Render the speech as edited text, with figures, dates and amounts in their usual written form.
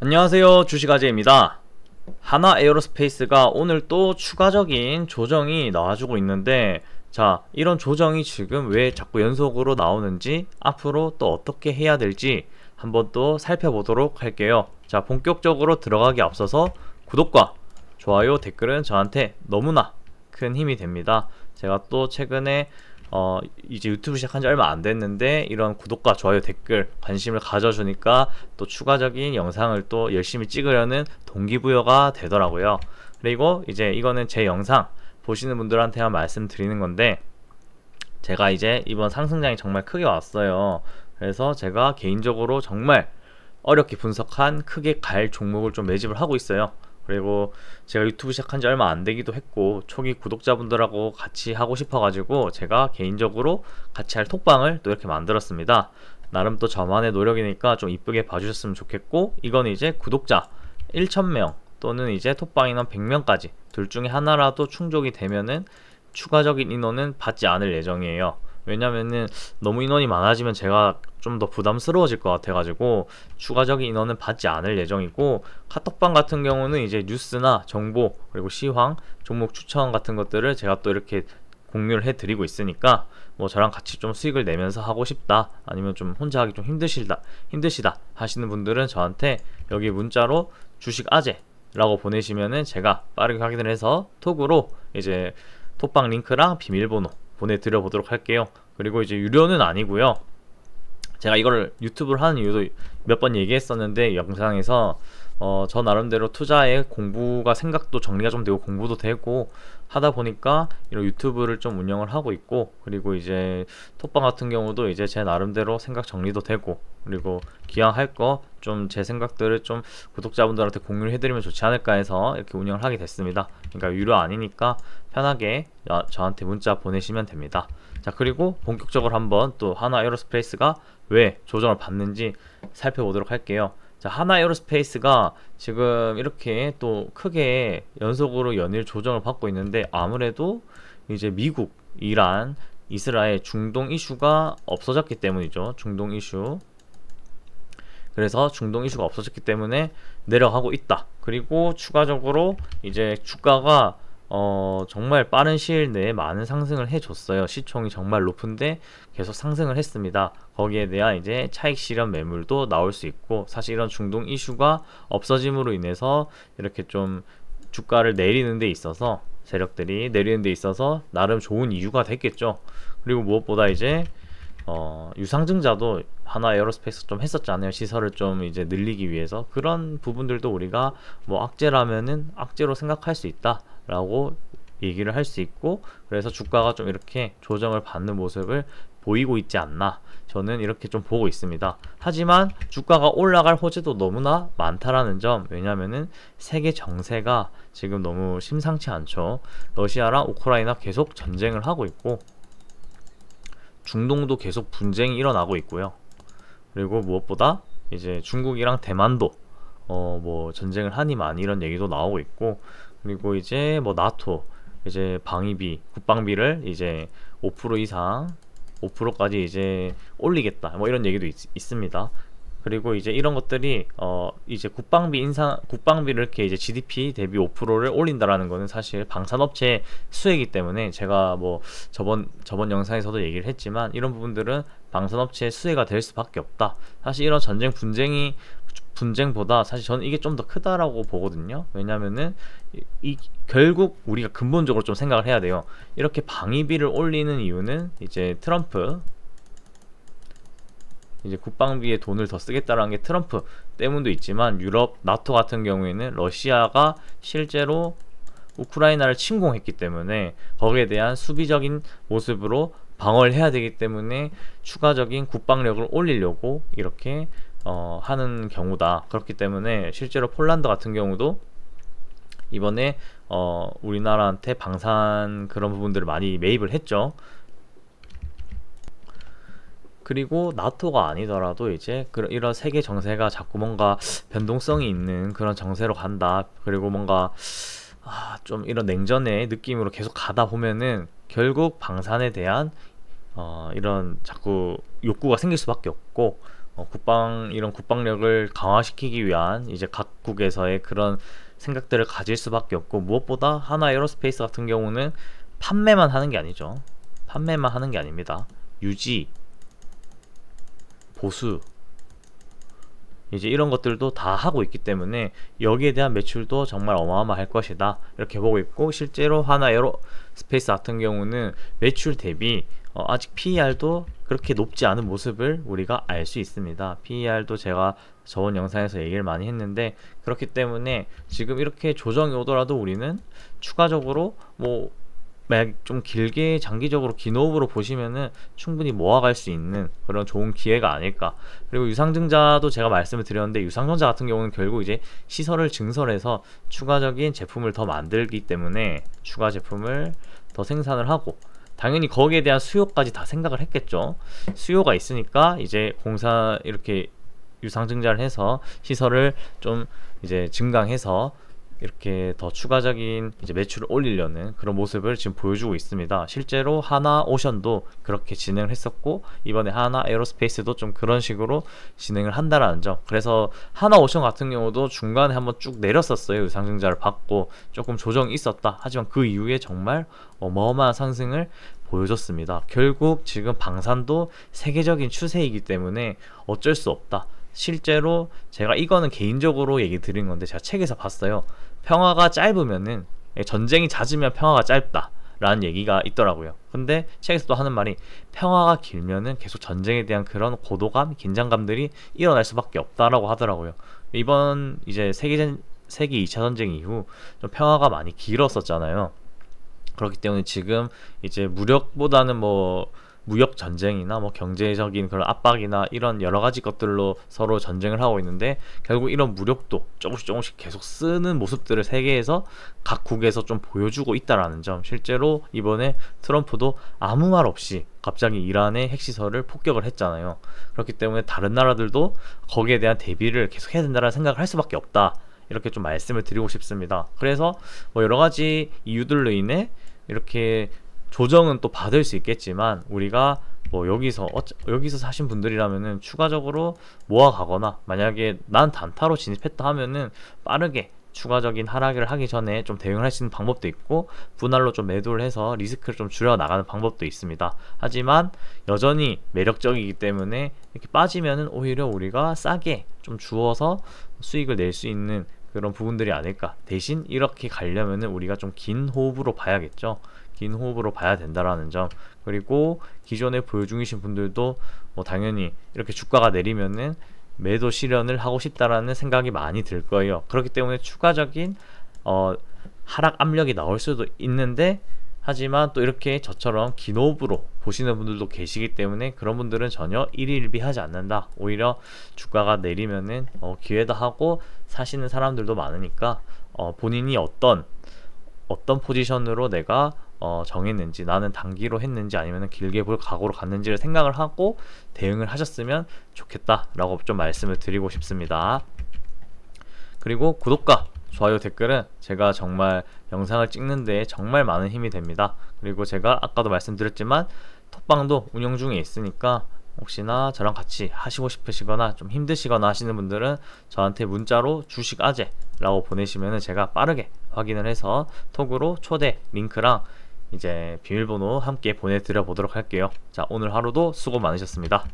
안녕하세요, 주식아재입니다. 하나 에어로스페이스가 오늘 또 추가적인 조정이 나와주고 있는데, 자, 이런 조정이 지금 왜 자꾸 연속으로 나오는지, 앞으로 또 어떻게 해야 될지 한번 또 살펴보도록 할게요. 자, 본격적으로 들어가기 앞서서 구독과 좋아요, 댓글은 저한테 너무나 큰 힘이 됩니다. 제가 또 최근에 이제 유튜브 시작한 지 얼마 안 됐는데 이런 구독과 좋아요, 댓글, 관심을 가져주니까 또 추가적인 영상을 또 열심히 찍으려는 동기부여가 되더라고요. 그리고 이제 이거는 제 영상 보시는 분들한테만 말씀드리는 건데, 제가 이제 이번 상승장이 정말 크게 왔어요. 그래서 제가 개인적으로 정말 어렵게 분석한 크게 갈 종목을 좀 매집을 하고 있어요. 그리고 제가 유튜브 시작한 지 얼마 안 되기도 했고, 초기 구독자분들하고 같이 하고 싶어가지고 제가 개인적으로 같이 할 톡방을 또 이렇게 만들었습니다. 나름 또 저만의 노력이니까 좀 이쁘게 봐주셨으면 좋겠고, 이건 이제 구독자 1,000명 또는 이제 톡방 인원 100명까지 둘 중에 하나라도 충족이 되면은 추가적인 인원은 받지 않을 예정이에요. 왜냐면은 너무 인원이 많아지면 제가 좀 더 부담스러워질 것 같아가지고 추가적인 인원은 받지 않을 예정이고, 카톡방 같은 경우는 이제 뉴스나 정보 그리고 시황, 종목 추천 같은 것들을 제가 또 이렇게 공유를 해드리고 있으니까, 뭐 저랑 같이 좀 수익을 내면서 하고 싶다, 아니면 좀 혼자 하기 좀 힘드시다 하시는 분들은 저한테 여기 문자로 주식 아재 라고 보내시면은 제가 빠르게 확인을 해서 톡으로 이제 톡방 링크랑 비밀번호 보내드려 보도록 할게요. 그리고 이제 유료는 아니고요. 제가 이걸 유튜브를 하는 이유도 몇 번 얘기했었는데, 영상에서 저 나름대로 투자에 공부가, 생각도 정리가 좀 되고 공부도 되고 하다 보니까 이런 유튜브를 좀 운영을 하고 있고, 그리고 이제 톡방 같은 경우도 이제 제 나름대로 생각 정리도 되고, 그리고 기왕 할 거 좀 제 생각들을 좀 구독자분들한테 공유를 해드리면 좋지 않을까 해서 이렇게 운영을 하게 됐습니다. 그러니까 유료 아니니까 편하게 저한테 문자 보내시면 됩니다. 자, 그리고 본격적으로 한번 또 하나 에어로스페이스가 왜 조정을 받는지 살펴보도록 할게요. 자, 하나 에어로스페이스가 지금 이렇게 또 크게 연속으로 연일 조정을 받고 있는데, 아무래도 이제 미국, 이란, 이스라엘, 중동 이슈가 없어졌기 때문이죠. 중동 이슈. 그래서 중동 이슈가 없어졌기 때문에 내려가고 있다. 그리고 추가적으로 이제 주가가 정말 빠른 시일 내에 많은 상승을 해줬어요. 시총이 정말 높은데 계속 상승을 했습니다. 거기에 대한 이제 차익 실현 매물도 나올 수 있고, 사실 이런 중동 이슈가 없어짐으로 인해서 이렇게 좀 주가를 내리는 데 있어서, 세력들이 내리는 데 있어서 나름 좋은 이유가 됐겠죠. 그리고 무엇보다 이제 유상증자도 하나 에어로스페이스 좀 했었잖아요. 시설을 좀 이제 늘리기 위해서. 그런 부분들도 우리가 뭐 악재라면은 악재로 생각할 수 있다 라고 얘기를 할 수 있고, 그래서 주가가 좀 이렇게 조정을 받는 모습을 보이고 있지 않나, 저는 이렇게 좀 보고 있습니다. 하지만 주가가 올라갈 호재도 너무나 많다라는 점, 왜냐면은 세계 정세가 지금 너무 심상치 않죠. 러시아랑 우크라이나 계속 전쟁을 하고 있고, 중동도 계속 분쟁이 일어나고 있고요. 그리고 무엇보다 이제 중국이랑 대만도 뭐 전쟁을 하니 많이 이런 얘기도 나오고 있고, 그리고 이제 뭐 나토 이제 방위비, 국방비를 이제 5% 이상 5%까지 이제 올리겠다, 뭐 이런 얘기도 있습니다. 그리고 이제 이런 것들이 이제 국방비를 이렇게 이제 GDP 대비 5%를 올린다라는 거는 사실 방산업체 수혜이기 때문에, 제가 뭐 저번 영상에서도 얘기를 했지만 이런 부분들은 방산업체의 수혜가 될 수밖에 없다. 사실 이런 분쟁보다 사실 저는 이게 좀 더 크다라고 보거든요. 왜냐면은 결국 우리가 근본적으로 좀 생각을 해야 돼요. 이렇게 방위비를 올리는 이유는 이제 트럼프, 이제 국방비에 돈을 더 쓰겠다라는 게 트럼프 때문도 있지만, 유럽, 나토 같은 경우에는 러시아가 실제로 우크라이나를 침공했기 때문에 거기에 대한 수비적인 모습으로 방어를 해야 되기 때문에 추가적인 국방력을 올리려고 이렇게 하는 경우다. 그렇기 때문에 실제로 폴란드 같은 경우도 이번에 우리나라한테 방산 그런 부분들을 많이 매입을 했죠. 그리고 나토가 아니더라도 이제 이런 세계 정세가 자꾸 뭔가 변동성이 있는 그런 정세로 간다, 그리고 뭔가 좀 이런 냉전의 느낌으로 계속 가다 보면은 결국 방산에 대한 이런 자꾸 욕구가 생길 수밖에 없고, 이런 국방력을 강화시키기 위한 이제 각국에서의 그런 생각들을 가질 수밖에 없고, 무엇보다 하나 에어로스페이스 같은 경우는 판매만 하는 게 아니죠. 판매만 하는 게 아닙니다. 유지, 보수, 이제 이런 것들도 다 하고 있기 때문에 여기에 대한 매출도 정말 어마어마할 것이다, 이렇게 보고 있고, 실제로 하나 에어로스페이스 같은 경우는 매출 대비 아직 PER도 그렇게 높지 않은 모습을 우리가 알 수 있습니다. PER도 제가 저번 영상에서 얘기를 많이 했는데, 그렇기 때문에 지금 이렇게 조정이 오더라도 우리는 추가적으로 뭐 좀 길게 장기적으로 긴 호흡으로 보시면은 충분히 모아갈 수 있는 그런 좋은 기회가 아닐까. 그리고 유상증자도 제가 말씀을 드렸는데, 유상증자 같은 경우는 결국 이제 시설을 증설해서 추가적인 제품을 더 만들기 때문에 추가 제품을 더 생산을 하고, 당연히 거기에 대한 수요까지 다 생각을 했겠죠. 수요가 있으니까 이제 공사 이렇게 유상증자를 해서 시설을 좀 이제 증강해서 이렇게 더 추가적인 이제 매출을 올리려는 그런 모습을 지금 보여주고 있습니다. 실제로 하나오션도 그렇게 진행을 했었고, 이번에 하나 에어로스페이스도 좀 그런 식으로 진행을 한다라는 점. 그래서 하나오션 같은 경우도 중간에 한번 쭉 내렸었어요. 유상증자를 받고 조금 조정이 있었다. 하지만 그 이후에 정말 어마어마한 상승을 보여줬습니다. 결국 지금 방산도 세계적인 추세이기 때문에 어쩔 수 없다. 실제로 제가 이거는 개인적으로 얘기 드린 건데, 제가 책에서 봤어요. 평화가 짧으면은, 전쟁이 잦으면 평화가 짧다 라는 얘기가 있더라고요. 근데 책에서 또 하는 말이, 평화가 길면은 계속 전쟁에 대한 그런 고도감, 긴장감들이 일어날 수밖에 없다라고 하더라고요. 이번 이제 세계 2차 전쟁 이후 좀 평화가 많이 길었었잖아요. 그렇기 때문에 지금 이제 무력보다는 뭐 무역 전쟁이나 뭐 경제적인 그런 압박이나 이런 여러 가지 것들로 서로 전쟁을 하고 있는데, 결국 이런 무력도 조금씩 계속 쓰는 모습들을 세계에서 각국에서 좀 보여주고 있다라는 점. 실제로 이번에 트럼프도 아무 말 없이 갑자기 이란의 핵시설을 폭격을 했잖아요. 그렇기 때문에 다른 나라들도 거기에 대한 대비를 계속 해야 된다는 생각을 할 수밖에 없다, 이렇게 좀 말씀을 드리고 싶습니다. 그래서 뭐 여러 가지 이유들로 인해 이렇게 조정은 또 받을 수 있겠지만, 우리가 뭐 여기서 사신 분들이라면은 추가적으로 모아가거나, 만약에 난 단타로 진입했다 하면은 빠르게 추가적인 하락을 하기 전에 좀 대응을 할 수 있는 방법도 있고, 분할로 좀 매도를 해서 리스크를 좀 줄여 나가는 방법도 있습니다. 하지만 여전히 매력적이기 때문에 이렇게 빠지면은 오히려 우리가 싸게 좀 주어서 수익을 낼 수 있는 그런 부분들이 아닐까. 대신 이렇게 가려면은 우리가 좀 긴 호흡으로 봐야겠죠. 긴 호흡으로 봐야 된다라는 점. 그리고 기존에 보유 중이신 분들도 뭐 당연히 이렇게 주가가 내리면은 매도 실현을 하고 싶다라는 생각이 많이 들 거예요. 그렇기 때문에 추가적인 하락 압력이 나올 수도 있는데, 하지만 또 이렇게 저처럼 긴 호흡으로 보시는 분들도 계시기 때문에 그런 분들은 전혀 일희일비하지 않는다. 오히려 주가가 내리면은 기회다 하고 사시는 사람들도 많으니까, 본인이 어떤 포지션으로 내가 정했는지, 나는 단기로 했는지 아니면 길게 볼 각오로 갔는지를 생각을 하고 대응을 하셨으면 좋겠다 라고 좀 말씀을 드리고 싶습니다. 그리고 구독과 좋아요, 댓글은 제가 정말 영상을 찍는데 정말 많은 힘이 됩니다. 그리고 제가 아까도 말씀드렸지만 톡방도 운영 중에 있으니까, 혹시나 저랑 같이 하시고 싶으시거나 좀 힘드시거나 하시는 분들은 저한테 문자로 주식 아재 라고 보내시면 제가 빠르게 확인을 해서 톡으로 초대 링크랑 이제 비밀번호 함께 보내드려 보도록 할게요. 자, 오늘 하루도 수고 많으셨습니다.